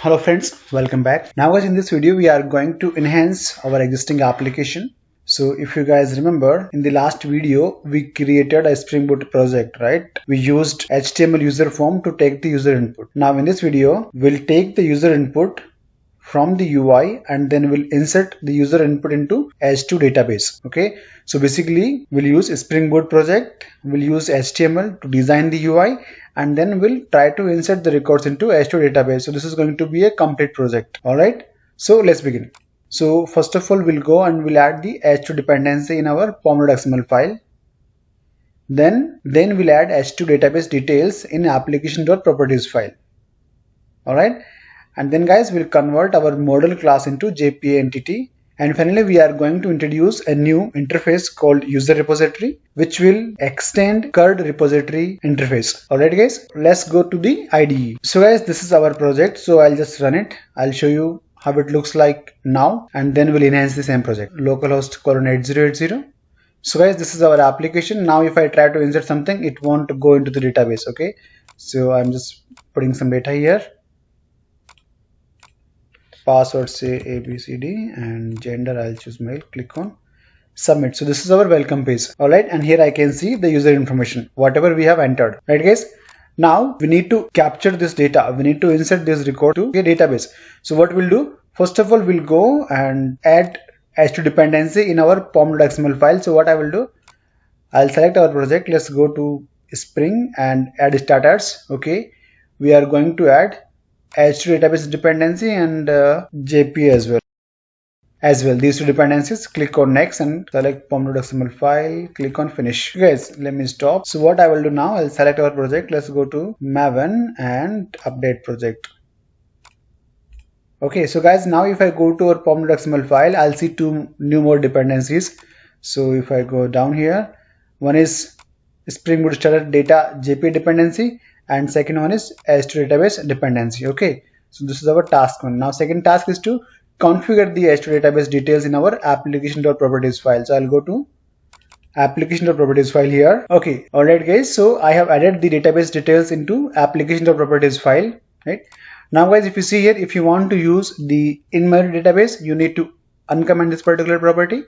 Hello friends, welcome back. Now guys, in this video we are going to enhance our existing application. So if you guys remember, in the last video we created a Springboot project, right? We used HTML user form to take the user input. Now in this video we'll take the user input from the UI and then we'll insert the user input into H2 database. Okay, so basically we'll use a Springboot project, we'll use HTML to design the UI, and then we'll try to insert the records into H2 database. So this is going to be a complete project. All right, so let's begin. So first of all, we'll go and we'll add the H2 dependency in our pom.xml file. Then we'll add H2 database details in application.properties file. All right. And then guys, we'll convert our model class into JPA entity. And finally, we are going to introduce a new interface called user repository, which will extend CRUD repository interface. Alright guys, let's go to the IDE. So guys, this is our project. So I'll just run it. I'll show you how it looks like now, and then we'll enhance the same project. Localhost /8080. So guys, this is our application. Now if I try to insert something, it won't go into the database. Okay. So I'm just putting some data here. Password say ABCD and gender I'll choose male. Click on submit. So this is our welcome page. Alright, and here I can see the user information, whatever we have entered. Right guys, now we need to capture this data. We need to insert this record to a database. So what we'll do, first of all, we'll go and add H2 dependency in our pom.xml file. So what I will do, I'll select our project. Let's go to Spring and add starters. Okay, we are going to add H2 database dependency and JPA as well. These two dependencies. Click on next and select pom.xml file. Click on finish. Guys, let me stop. So what I will do now, I'll select our project. Let's go to Maven and update project. Okay, so guys, now if I go to our pom.xml file, I'll see two more dependencies. So if I go down here, one is Springboot starter data JPA dependency, and second one is H2 database dependency. Okay, so this is our task one. Now second task is to configure the H2 database details in our application.properties file. So I'll go to application.properties file here. Okay, alright guys, so I have added the database details into application.properties file. Right now guys, if you see here, if you want to use the in-memory database, you need to uncomment this particular property.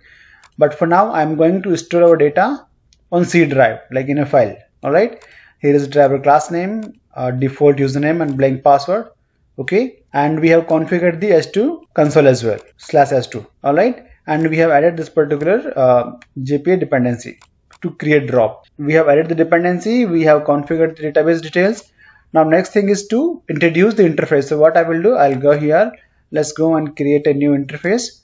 But for now, I'm going to store our data on C drive, like in a file. Alright, here is driver class name, default username and blank password. Okay, and we have configured the H2 console as well, /H2. Alright, and we have added this particular JPA dependency to create drop. We have added the dependency, we have configured the database details. Now next thing is to introduce the interface. So what I will do, I'll go here, let's go and create a new interface.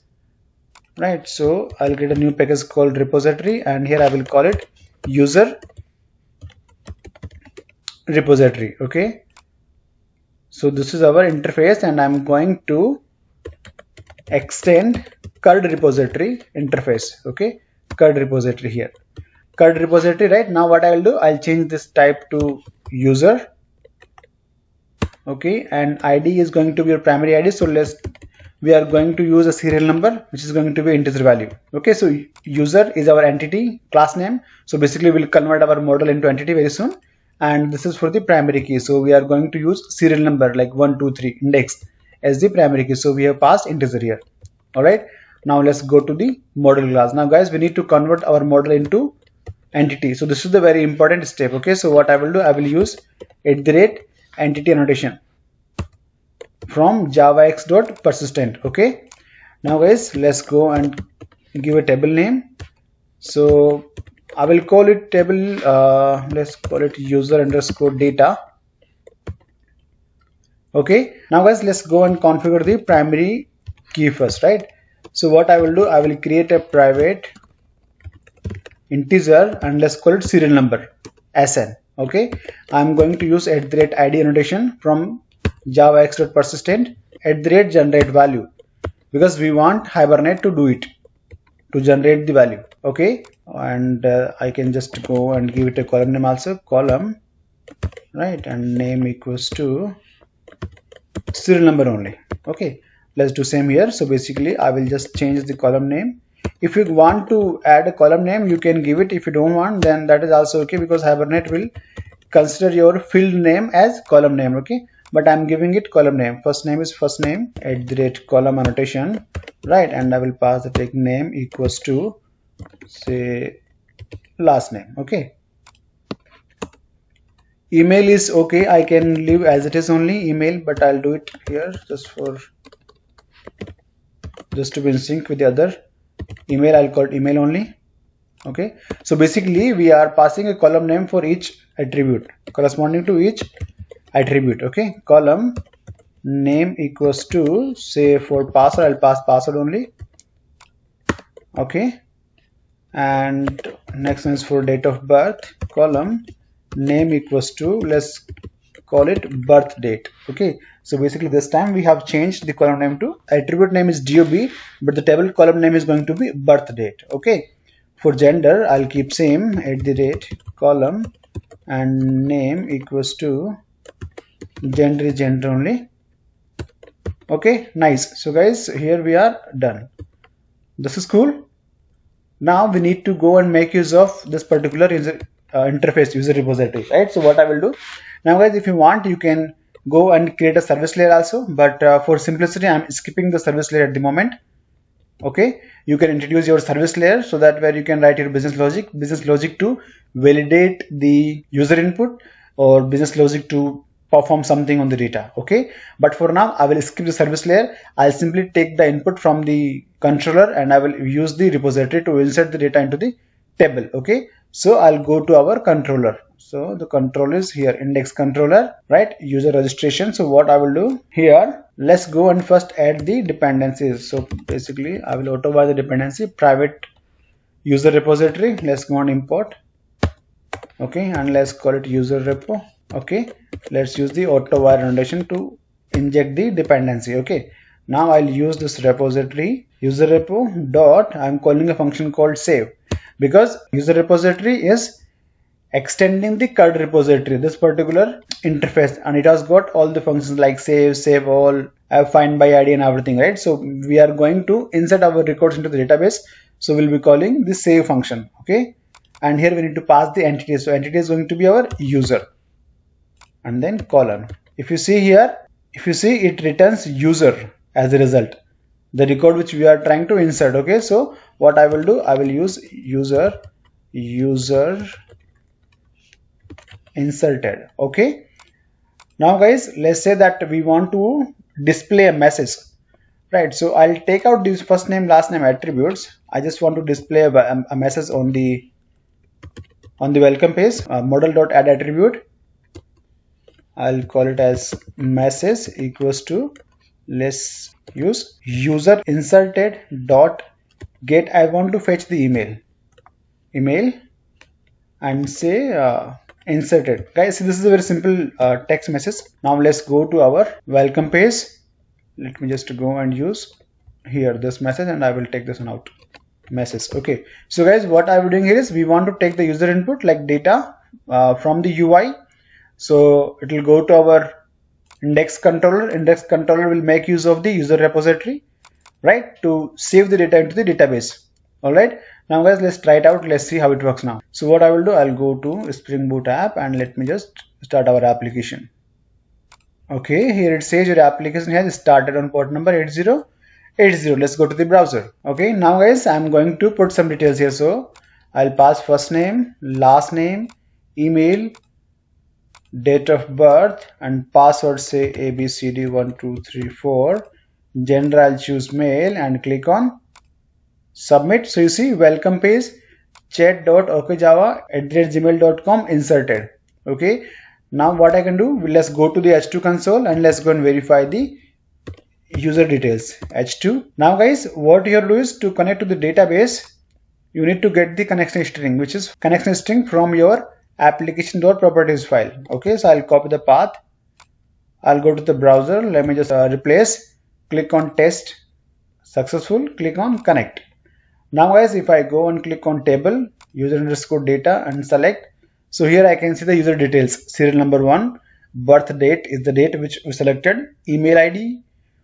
Right, so I'll create a new package called repository, and here I will call it user repository. Okay, so this is our interface, and I'm going to extend CRUD repository interface. Okay, CRUD repository here, CRUD repository. Right now what I will do, I'll change this type to user. Okay, and ID is going to be your primary ID. So we are going to use a serial number, which is going to be integer value. Okay, so user is our entity class name. So basically we'll convert our model into entity very soon. And this is for the primary key. So we are going to use serial number like 1, 2, 3 index as the primary key. So we have passed integer here. Alright, now let's go to the model class. Now guys, we need to convert our model into entity. So this is the very important step. Okay, so what I will do, I will use @entity annotation from javax.persistent. Okay, now guys, let's go and give a table name. So I will call it table, let's call it user underscore data. Okay, now guys, let's go and configure the primary key first. Right, so what I will do, I will create a private integer and let's call it serial number SN. Okay, I'm going to use @ID annotation from javax.persistent @generate value, because we want Hibernate to do it, to generate the value. Okay, and I can just go and give it a column name also, column, right, and name equals to serial number only. Okay, let's do same here. So basically I will just change the column name. If you want to add a column name, you can give it. If you don't want, then that is also okay, because Hibernate will consider your field name as column name. Okay, but I'm giving it column name. First name is first name @ column annotation, right? And I will pass the take name equals to say last name. Okay. Email is okay. I can leave as it is only email, but I'll do it here just to be in sync with the other email. I'll call it email only. Okay. So basically we are passing a column name for each attribute corresponding to each attribute. Okay. Column name equals to say for password, I'll pass password only. Okay. And next one is for date of birth. Column name equals to, let's call it birth date. Okay. So basically this time we have changed the column name to attribute name is DOB, but the table column name is going to be birth date. Okay. For gender, I'll keep same @ column and name equals to gender is gender only. Okay, nice. So guys, here we are done. This is cool. Now we need to go and make use of this particular interface user repository, right? So what I will do now, guys, if you want, you can go and create a service layer also, but for simplicity, I'm skipping the service layer at the moment. Okay, you can introduce your service layer, so that where you can write your business logic to validate the user input, or business logic to perform something on the data. Okay, but for now I will skip the service layer. I'll simply take the input from the controller and I will use the repository to insert the data into the table. Okay, so I'll go to our controller. So the control is here, index controller, right? User registration. So what I will do here, let's go and first add the dependencies. So basically I will auto wire the dependency private user repository. Let's go and import. Okay, and let's call it user repo. Okay, let's use the auto wire notation to inject the dependency. Okay, now I'll use this repository user repo dot, I'm calling a function called save, because user repository is extending the CRUD repository, this particular interface, and it has got all the functions like save all, find by ID and everything, right? So we are going to insert our records into the database, so we'll be calling the save function. Okay, and here we need to pass the entity. So entity is going to be our user, and then colon. If you see here, it returns user as a result, the record which we are trying to insert. Okay, so what I will do, I will use user inserted. Okay, now guys, let's say that we want to display a message, right? So I'll take out these first name last name attributes. I just want to display a message on the welcome page. Model.add attribute, I'll call it as message equals to, let's use user inserted dot get. I want to fetch the email and say inserted. Guys, this is a very simple text message. Now let's go to our welcome page. Let me just go and use here this message, and I will take this one out, message. Okay, so guys, what I'm doing here is we want to take the user input like data from the UI. So it will go to our index controller. Index controller will make use of the user repository, right, to save the data into the database. All right, now guys, let's try it out. Let's see how it works now. So what I will do, I'll go to Springboot app and let me just start our application. Okay, here it says your application has started on port number 8080. Let's go to the browser. Okay, now guys, I'm going to put some details here. So I'll pass first name, last name, email, date of birth, and password say ABCD1234. Gender, I'll choose male and click on submit. So you see welcome page chat.okjava@gmail.com inserted. Okay, now what I can do, let's go to the H2 console and let's go and verify the user details. H2. Now guys, what you have to do is to connect to the database, you need to get the connection string, which is connection string from your application.properties file. Okay, so I'll copy the path. I'll go to the browser. Let me just replace. Click on test. Successful. Click on connect. Now guys, if I go and click on table user underscore data and select, so here I can see the user details. Serial number 1, birth date is the date which we selected, email ID,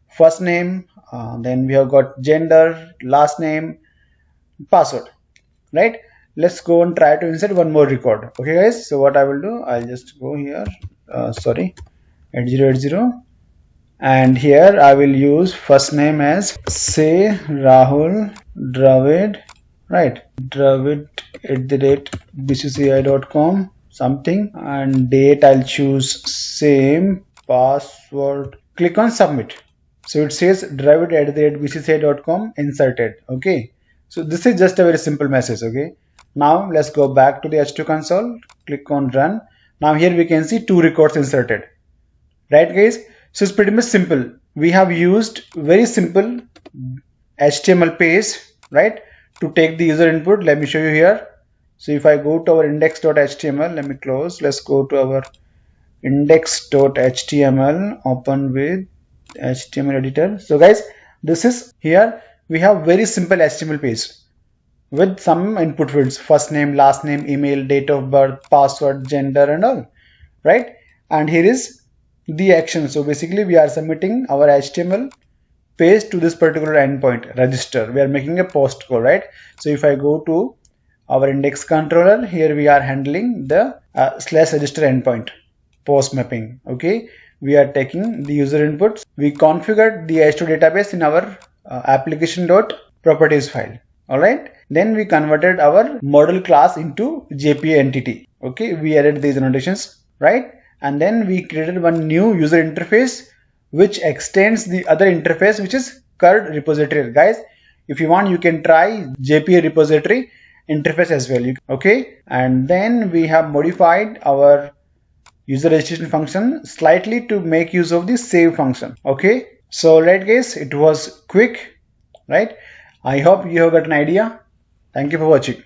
first name, then we have got gender, last name, password, right? Let's go and try to insert one more record. Okay guys, so what I will do, I'll just go here, 8080, and here I will use first name as say Rahul Dravid, right? Dravid @bcci.com something, and date I'll choose same, password, click on submit. So it says dravid@bcci.com inserted. Okay, so this is just a very simple message. Okay, now let's go back to the H2 console, click on run. Now here we can see 2 records inserted, right guys? So it's pretty much simple. We have used very simple HTML page, right, to take the user input. Let me show you here. So if I go to our index.html, let me close. Let's go to our index.html, open with HTML editor. So guys, this is here we have very simple HTML page with some input fields: first name, last name, email, date of birth, password, gender, and all, right? And here is the action. So basically we are submitting our HTML page to this particular endpoint, register. We are making a post call, right? So if I go to our index controller, here we are handling the /register endpoint post mapping. Okay, we are taking the user inputs. We configured the H2 database in our application.properties file. All right, then we converted our model class into JPA entity. Okay, we added these annotations, right? And then we created one new user interface which extends the other interface, which is CRUD repository. Guys, if you want, you can try JPA repository interface as well. Okay, and then we have modified our user registration function slightly to make use of the save function. Okay, so right guys, it was quick, right? I hope you have got an idea. Thank you for watching.